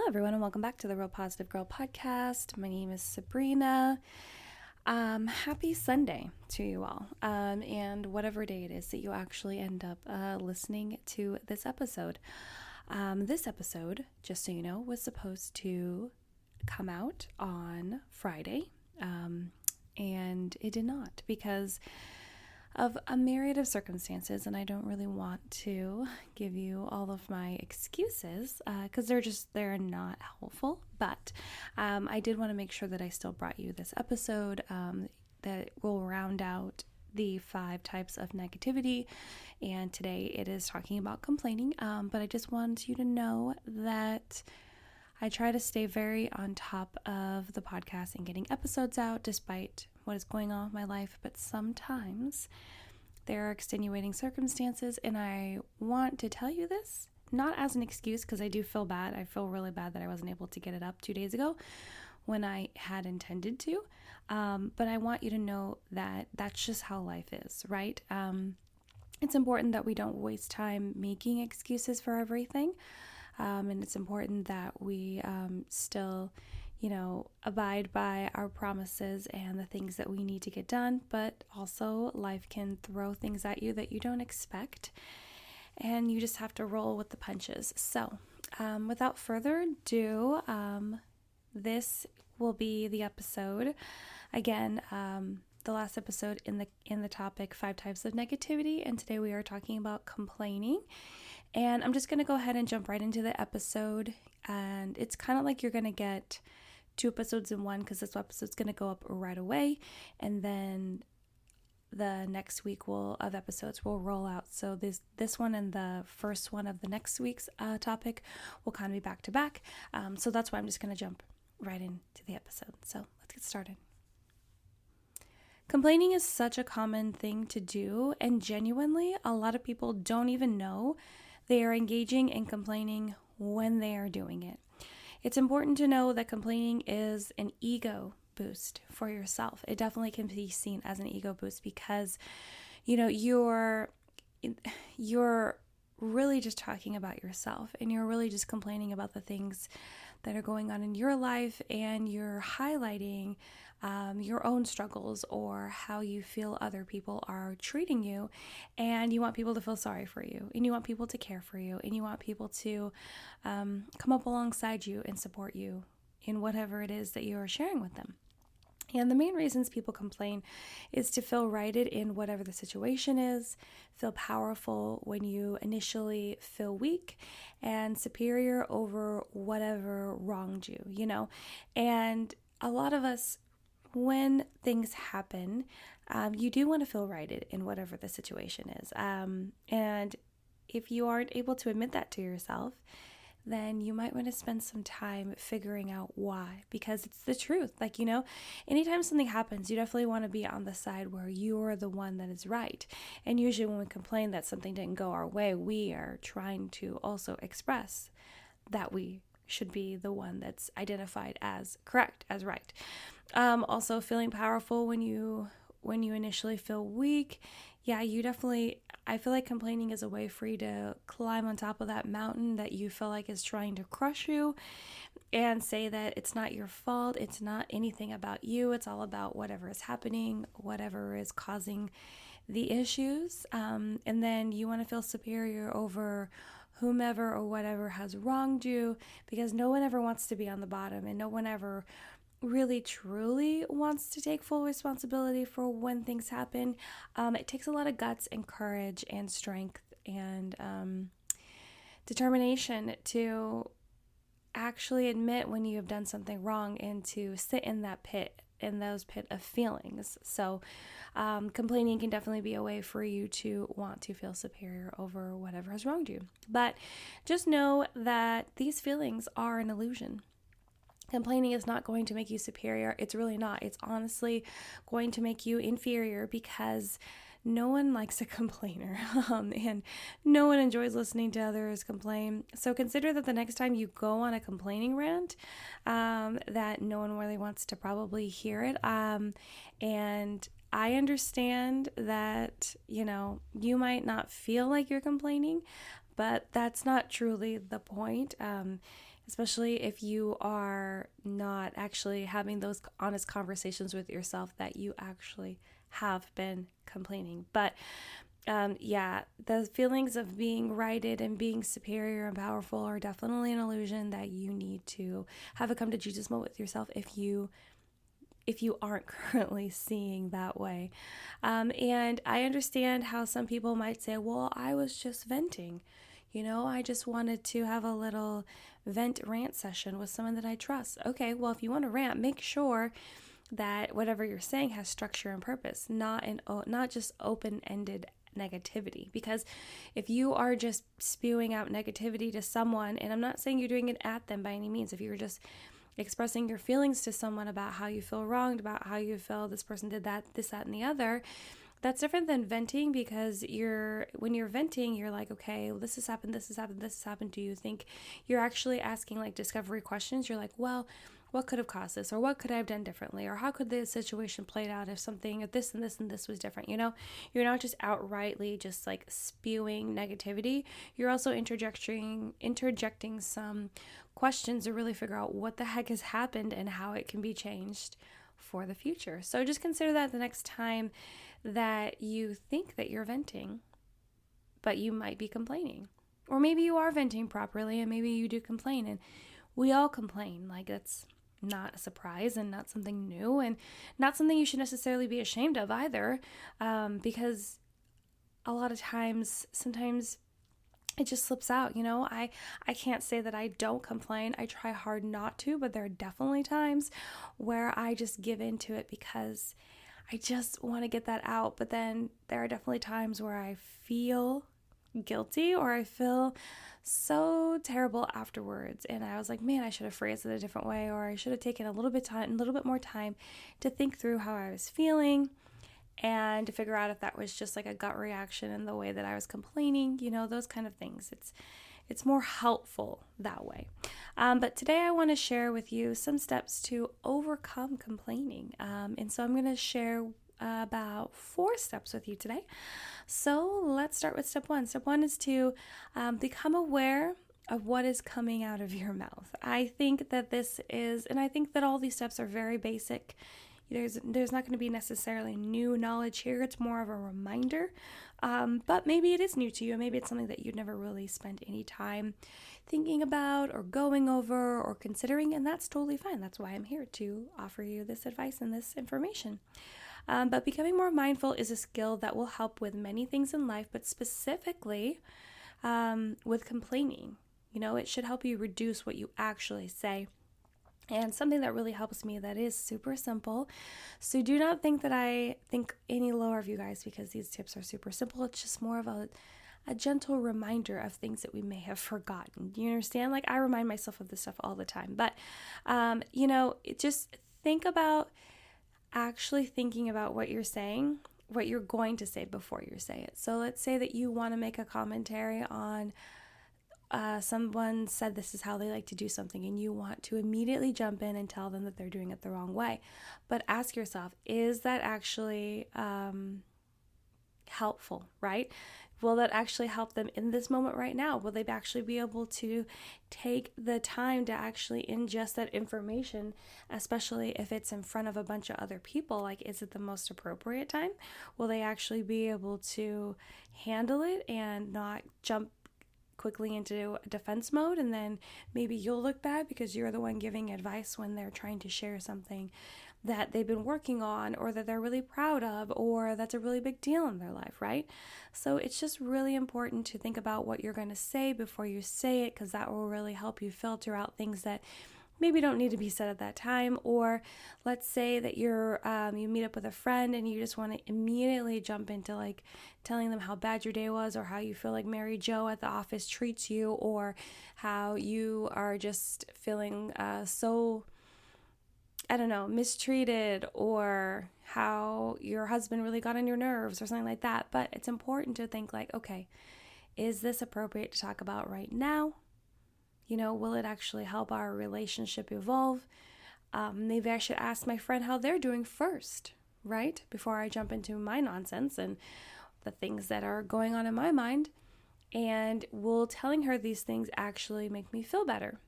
everyone, and welcome back to the Real Positive Girl podcast. My name is Sabrina. Happy Sunday to you all, and whatever day it is that you actually end up listening to this episode. This episode, just so you know, was supposed to come out on Friday, and it did not because of a myriad of circumstances, and I don't really want to give you all of my excuses because they're not helpful, but I did want to make sure that I still brought you this episode that will round out the 5 types of negativity, and today it is talking about complaining, but I just want you to know that I try to stay very on top of the podcast and getting episodes out despite what is going on in my life, but sometimes there are extenuating circumstances, and I want to tell you this, not as an excuse, because I do feel bad. I feel really bad that I wasn't able to get it up 2 days ago when I had intended to, but I want you to know that that's just how life is, right? It's important that we don't waste time making excuses for everything, and it's important that we still abide by our promises and the things that we need to get done, but also life can throw things at you that you don't expect, and you just have to roll with the punches. So, without further ado, this will be the episode. Again, the last episode in the topic 5 types of negativity, and today we are talking about complaining. And I'm just going to go ahead and jump right into the episode, and it's kind of like you're going to get 2 episodes in one, because this episode's going to go up right away, and then the next week of episodes will roll out. So this one and the first one of the next week's topic will kind of be back to back. So that's why I'm just going to jump right into the episode. So let's get started. Complaining is such a common thing to do, and genuinely, a lot of people don't even know they are engaging in complaining when they are doing it. It's important to know that complaining is an ego boost for yourself. It definitely can be seen as an ego boost because, you're really just talking about yourself, and you're really just complaining about the things that are going on in your life, and you're highlighting your own struggles or how you feel other people are treating you, and you want people to feel sorry for you, and you want people to care for you, and you want people to come up alongside you and support you in whatever it is that you are sharing with them. And the main reasons people complain is to feel righted in whatever the situation is, feel powerful when you initially feel weak, and superior over whatever wronged you, And a lot of us, when things happen, you do want to feel righted in whatever the situation is. And if you aren't able to admit that to yourself, then you might want to spend some time figuring out why, because it's the truth. Anytime something happens, you definitely want to be on the side where you're the one that is right. And usually when we complain that something didn't go our way, we are trying to also express that we should be the one that's identified as correct, as right. Also feeling powerful when you initially feel weak. Yeah, I feel like complaining is a way for you to climb on top of that mountain that you feel like is trying to crush you, and say that it's not your fault, it's not anything about you, it's all about whatever is happening, whatever is causing the issues, and then you want to feel superior over whomever or whatever has wronged you, because no one ever wants to be on the bottom, and no one ever really truly wants to take full responsibility for when things happen. It takes a lot of guts and courage and strength and determination to actually admit when you have done something wrong and to sit in that pit, in those pit of feelings. So complaining can definitely be a way for you to want to feel superior over whatever has wronged you. But just know that these feelings are an illusion. Complaining is not going to make you superior. It's really not. It's honestly going to make you inferior, because no one likes a complainer, and no one enjoys listening to others complain. So consider that the next time you go on a complaining rant, that no one really wants to probably hear it. And I understand that, you might not feel like you're complaining, but that's not truly the point. especially if you are not actually having those honest conversations with yourself that you actually have been complaining. But the feelings of being righted and being superior and powerful are definitely an illusion that you need to have a come to Jesus moment with yourself if you aren't currently seeing that way. And I understand how some people might say, well, I was just venting. I just wanted to have a little vent rant session with someone that I trust. Okay, well, if you want to rant, make sure that whatever you're saying has structure and purpose, not just open-ended negativity. Because if you are just spewing out negativity to someone, and I'm not saying you're doing it at them by any means, if you're just expressing your feelings to someone about how you feel wronged, about how you feel this person did that, this, that, and the other, that's different than venting, because when you're venting, you're like, okay, well, this has happened, this has happened, this has happened. Do you think you're actually asking like discovery questions? You're like, well, what could have caused this? Or what could I have done differently? Or how could the situation played out if this and this and this was different? You're not just outrightly just like spewing negativity. You're also interjecting some questions to really figure out what the heck has happened and how it can be changed for the future. So just consider that the next time that you think that you're venting, but you might be complaining. Or maybe you are venting properly and maybe you do complain, and we all complain. Like, that's not a surprise and not something new and not something you should necessarily be ashamed of either, because a lot of times, sometimes it just slips out. I can't say that I don't complain. I try hard not to, but there are definitely times where I just give into it because I just want to get that out. But then there are definitely times where I feel guilty or I feel so terrible afterwards, and I was like, man, I should have phrased it a different way, or I should have taken a little bit more time to think through how I was feeling and to figure out if that was just like a gut reaction in the way that I was complaining, those kind of things. It's more helpful that way. But today I want to share with you some steps to overcome complaining. And so I'm going to share about 4 steps with you today. So let's start with step 1. Step 1 is to become aware of what is coming out of your mouth. I think that I think that all these steps are very basic. There's not going to be necessarily new knowledge here. It's more of a reminder. But maybe it is new to you. Maybe it's something that you'd never really spent any time thinking about or going over or considering, and that's totally fine. That's why I'm here, to offer you this advice and this information. But becoming more mindful is a skill that will help with many things in life, but specifically with complaining. It should help you reduce what you actually say. And something that really helps me that is super simple. So do not think that I think any lower of you guys because these tips are super simple. It's just more of a gentle reminder of things that we may have forgotten. Do you understand? Like, I remind myself of this stuff all the time. But, just think about actually thinking about what you're saying, what you're going to say before you say it. So let's say that you want to make a commentary on someone said this is how they like to do something, and you want to immediately jump in and tell them that they're doing it the wrong way. But ask yourself, is that actually helpful, right? Will that actually help them in this moment right now? Will they actually be able to take the time to actually ingest that information, especially if it's in front of a bunch of other people? Like, is it the most appropriate time? Will they actually be able to handle it and not jump quickly into defense mode, and then maybe you'll look bad because you're the one giving advice when they're trying to share something that they've been working on or that they're really proud of or that's a really big deal in their life, right? So it's just really important to think about what you're going to say before you say it, because that will really help you filter out things that maybe don't need to be said at that time. Or let's say that you meet up with a friend and you just want to immediately jump into like telling them how bad your day was, or how you feel like Mary Jo at the office treats you, or how you are just feeling so, I don't know, mistreated, or how your husband really got on your nerves or something like that. But it's important to think like, okay, is this appropriate to talk about right now? Will it actually help our relationship evolve? Maybe I should ask my friend how they're doing first, right? Before I jump into my nonsense and the things that are going on in my mind. And will telling her these things actually make me feel better?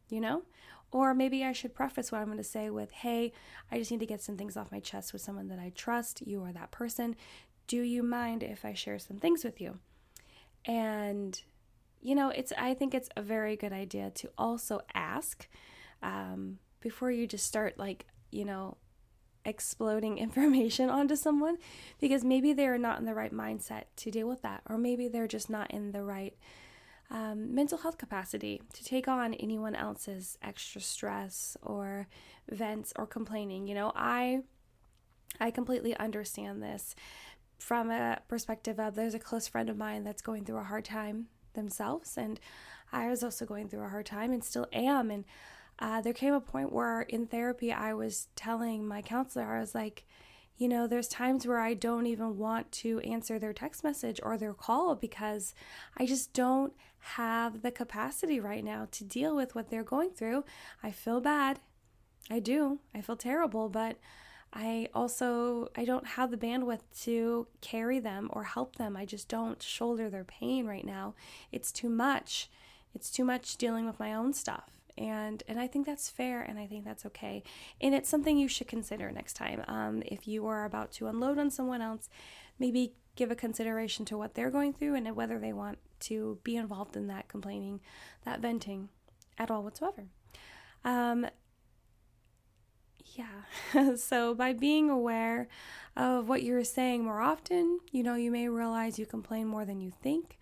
you know? Or maybe I should preface what I'm going to say with, hey, I just need to get some things off my chest with someone that I trust. You are that person. Do you mind if I share some things with you? And, I think it's a very good idea to also ask before you just start exploding information onto someone, because maybe they're not in the right mindset to deal with that, or maybe they're just not in the right mental health capacity to take on anyone else's extra stress or vents or complaining. I completely understand this from a perspective of, there's a close friend of mine that's going through a hard time themselves, and I was also going through a hard time and still am. And there came a point where in therapy I was telling my counselor, I was like, there's times where I don't even want to answer their text message or their call because I just don't have the capacity right now to deal with what they're going through. I feel bad. I do. I feel terrible, but I don't have the bandwidth to carry them or help them. I just don't shoulder their pain right now. It's too much. It's too much dealing with my own stuff. And I think that's fair, and I think that's okay. And it's something you should consider next time. If you are about to unload on someone else, maybe give a consideration to what they're going through and whether they want to be involved in that complaining, that venting at all whatsoever. So by being aware of what you're saying more often, you may realize you complain more than you think.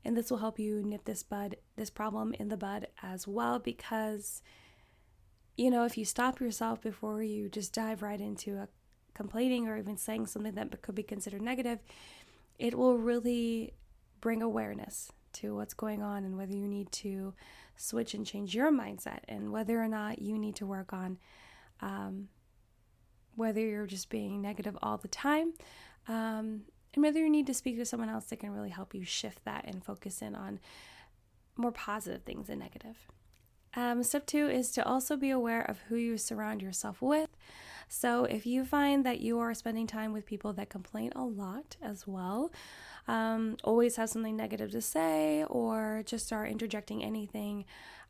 And this will help you nip this problem in the bud as well, because, if you stop yourself before you just dive right into a complaining or even saying something that could be considered negative, it will really bring awareness to what's going on and whether you need to switch and change your mindset, and whether or not you need to work on whether you're just being negative all the time, and whether you need to speak to someone else that can really help you shift that and focus in on more positive things than negative. Step 2 is to also be aware of who you surround yourself with. So if you find that you are spending time with people that complain a lot as well, always have something negative to say, or just are interjecting anything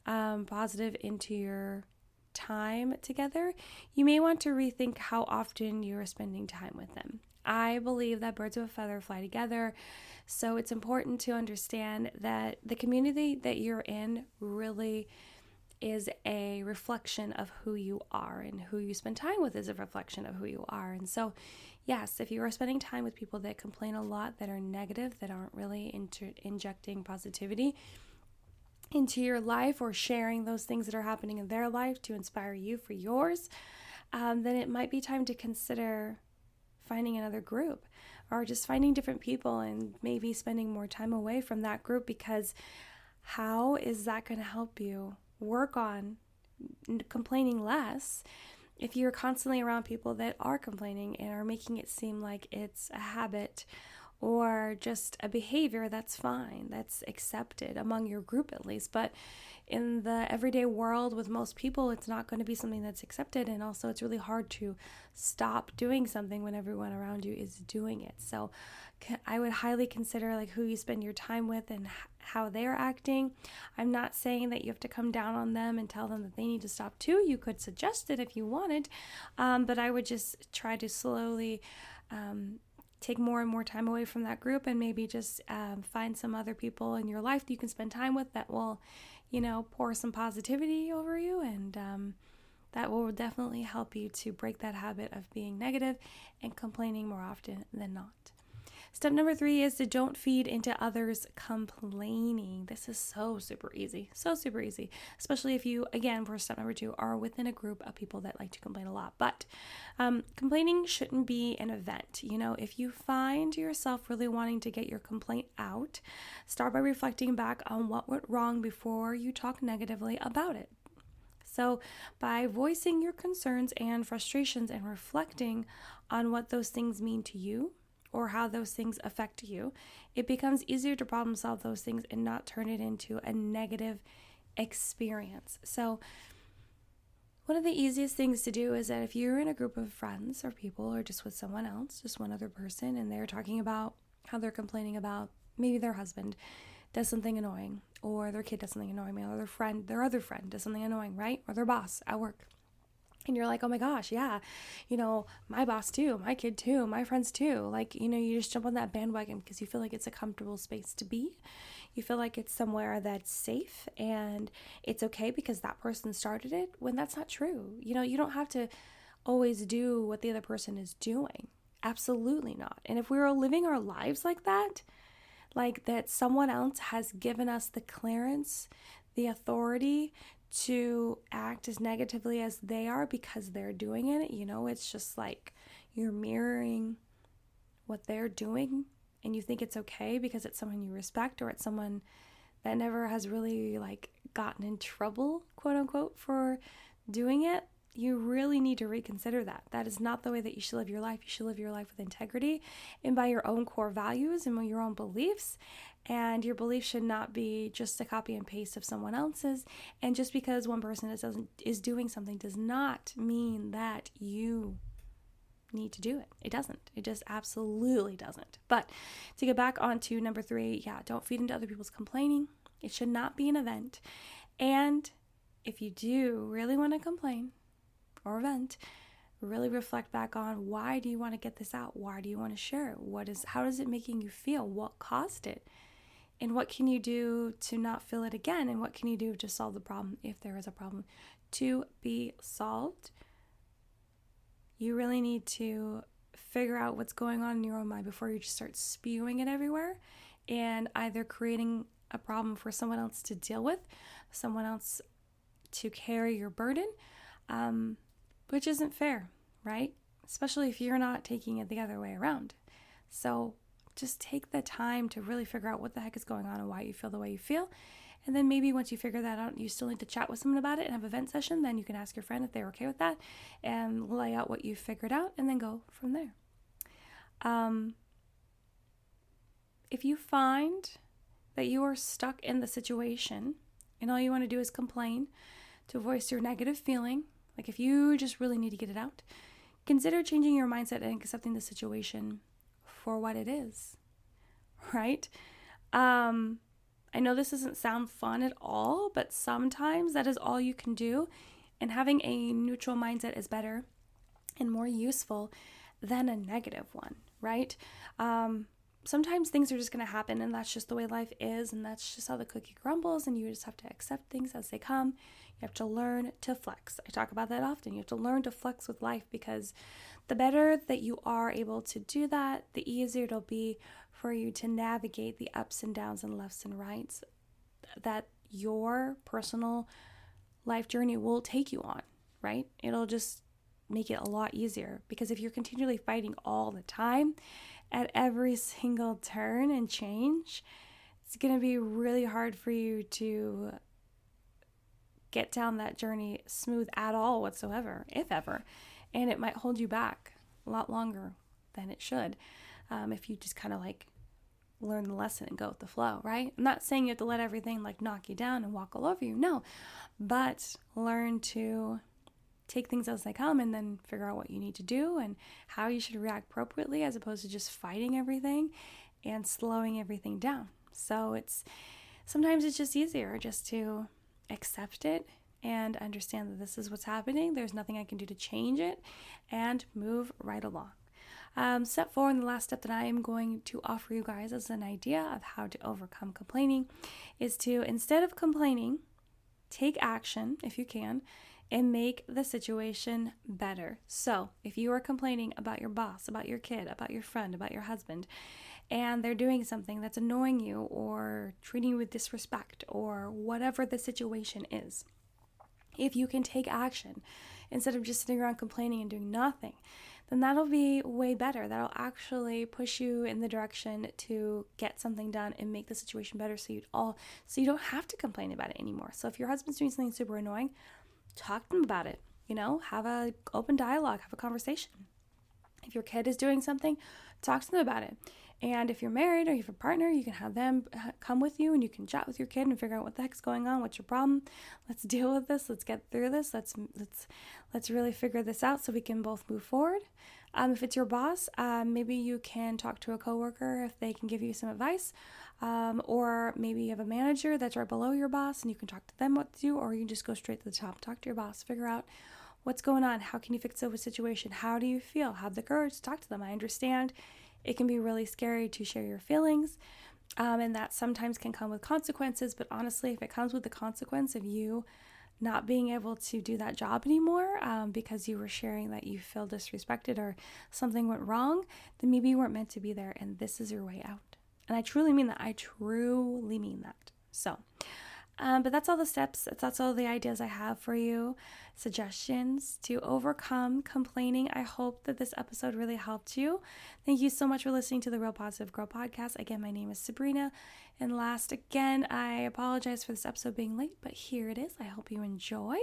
positive into your time together, you may want to rethink how often you are spending time with them. I believe that birds of a feather fly together, so it's important to understand that the community that you're in really is a reflection of who you are, and who you spend time with is a reflection of who you are. And so, yes, if you are spending time with people that complain a lot, that are negative, that aren't really injecting positivity into your life or sharing those things that are happening in their life to inspire you for yours, then it might be time to consider finding another group, or just finding different people and maybe spending more time away from that group, because how is that going to help you work on complaining less if you're constantly around people that are complaining and are making it seem like it's a habit or just a behavior that's fine, that's accepted among your group at least. But in the everyday world with most people, it's not going to be something that's accepted. And also it's really hard to stop doing something when everyone around you is doing it. So I would highly consider who you spend your time with and how they're acting. I'm not saying that you have to come down on them and tell them that they need to stop too. You could suggest it if you wanted, but I would just try to slowly take more and more time away from that group, and maybe just find some other people in your life that you can spend time with that will, pour some positivity over you, and that will definitely help you to break that habit of being negative and complaining more often than not. Step number 3 is to don't feed into others' complaining. This is so super easy, especially if you, again, for step number 2, are within a group of people that like to complain a lot. But complaining shouldn't be an event. If you find yourself really wanting to get your complaint out, start by reflecting back on what went wrong before you talk negatively about it. So by voicing your concerns and frustrations and reflecting on what those things mean to you, or how those things affect you, it becomes easier to problem solve those things and not turn it into a negative experience. So one of the easiest things to do is that if you're in a group of friends or people, or just with someone else, just one other person, and they're talking about how they're complaining about maybe their husband, does something annoying, or their kid does something annoying, or their other friend does something annoying, right? Or their boss at work. And you're like, oh my gosh, yeah, my boss too, my kid too, my friends too. Like, you just jump on that bandwagon because you feel like it's a comfortable space to be. You feel like it's somewhere that's safe and it's okay because that person started it, when that's not true. You don't have to always do what the other person is doing. Absolutely not. And if we were living our lives like that someone else has given us the clearance, the authority to act as negatively as they are because they're doing it, it's just like you're mirroring what they're doing, and you think it's okay because it's someone you respect, or it's someone that never has really gotten in trouble, quote unquote, for doing it. You really need to reconsider that. That is not the way that you should live your life. You should live your life with integrity and by your own core values and by your own beliefs. And your beliefs should not be just a copy and paste of someone else's. And just because one person is doing something does not mean that you need to do it. It doesn't. It just absolutely doesn't. But to get back onto number 3, don't feed into other people's complaining. It should not be an event. And if you do really want to complain or vent, really reflect back on, why do you want to get this out? Why do you want to share it? How is it making you feel? What caused it? And what can you do to not feel it again? And what can you do to solve the problem, if there is a problem to be solved? You really need to figure out what's going on in your own mind before you just start spewing it everywhere and either creating a problem for someone else to deal with, someone else to carry your burden, which isn't fair, right? Especially if you're not taking it the other way around. So just take the time to really figure out what the heck is going on and why you feel the way you feel. And then maybe once you figure that out, you still need to chat with someone about it and have a vent session. Then you can ask your friend if they're okay with that and lay out what you figured out and then go from there. If you find that you are stuck in the situation and all you want to do is complain to voice your negative feeling, like if you just really need to get it out, consider changing your mindset and accepting the situation for what it is, right? I know this doesn't sound fun at all, but sometimes that is all you can do. And having a neutral mindset is better and more useful than a negative one, right? Sometimes things are just going to happen, and that's just the way life is, and that's just how the cookie crumbles, and you just have to accept things as they come. You have to learn to flex. I talk about that often. You have to learn to flex with life, because the better that you are able to do that, the easier it'll be for you to navigate the ups and downs and lefts and rights that your personal life journey will take you on, right? It'll just make it a lot easier, because if you're continually fighting all the time at every single turn and change, it's going to be really hard for you to get down that journey smooth at all whatsoever, if ever. And it might hold you back a lot longer than it should if you just kind of learn the lesson and go with the flow, right? I'm not saying you have to let everything knock you down and walk all over you, no, but learn to take things as they come and then figure out what you need to do and how you should react appropriately, as opposed to just fighting everything and slowing everything down. So sometimes it's just easier just to accept it and understand that this is what's happening. There's nothing I can do to change it, and move right along. Step 4, and the last step that I am going to offer you guys as an idea of how to overcome complaining, is to, instead of complaining, take action if you can and make the situation better. So if you are complaining about your boss, about your kid, about your friend, about your husband, and they're doing something that's annoying you or treating you with disrespect or whatever the situation is, if you can take action instead of just sitting around complaining and doing nothing, then that'll be way better. That'll actually push you in the direction to get something done and make the situation better, so you don't have to complain about it anymore. So if your husband's doing something super annoying, talk to them about it. Have an open dialogue, have a conversation. If your kid is doing something, talk to them about it. And if you're married or you have a partner, you can have them come with you and you can chat with your kid and figure out what the heck's going on. What's your problem? Let's deal with this. Let's get through this. Let's really figure this out so we can both move forward. If it's your boss, maybe you can talk to a coworker if they can give you some advice. Or maybe you have a manager that's right below your boss and you can talk to them what to do, or you can just go straight to the top, talk to your boss, figure out what's going on, how can you fix the situation, how do you feel, have the courage to talk to them. I understand it can be really scary to share your feelings, and that sometimes can come with consequences, but honestly, if it comes with the consequence of you not being able to do that job anymore because you were sharing that you feel disrespected or something went wrong, then maybe you weren't meant to be there and this is your way out. And I truly mean that. I truly mean that. So, but that's all the steps. That's all the ideas I have for you. Suggestions to overcome complaining. I hope that this episode really helped you. Thank you so much for listening to the Real Positive Girl podcast. Again, my name is Sabrina. And last, again, I apologize for this episode being late, but here it is. I hope you enjoy.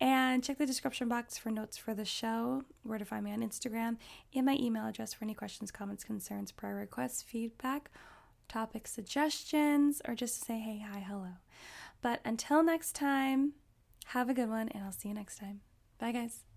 And check the description box for notes for the show, where to find me on Instagram, and my email address for any questions, comments, concerns, prayer requests, feedback, topic suggestions, or just to say hey, hi, hello. But until next time, have a good one, and I'll see you next time. Bye, guys.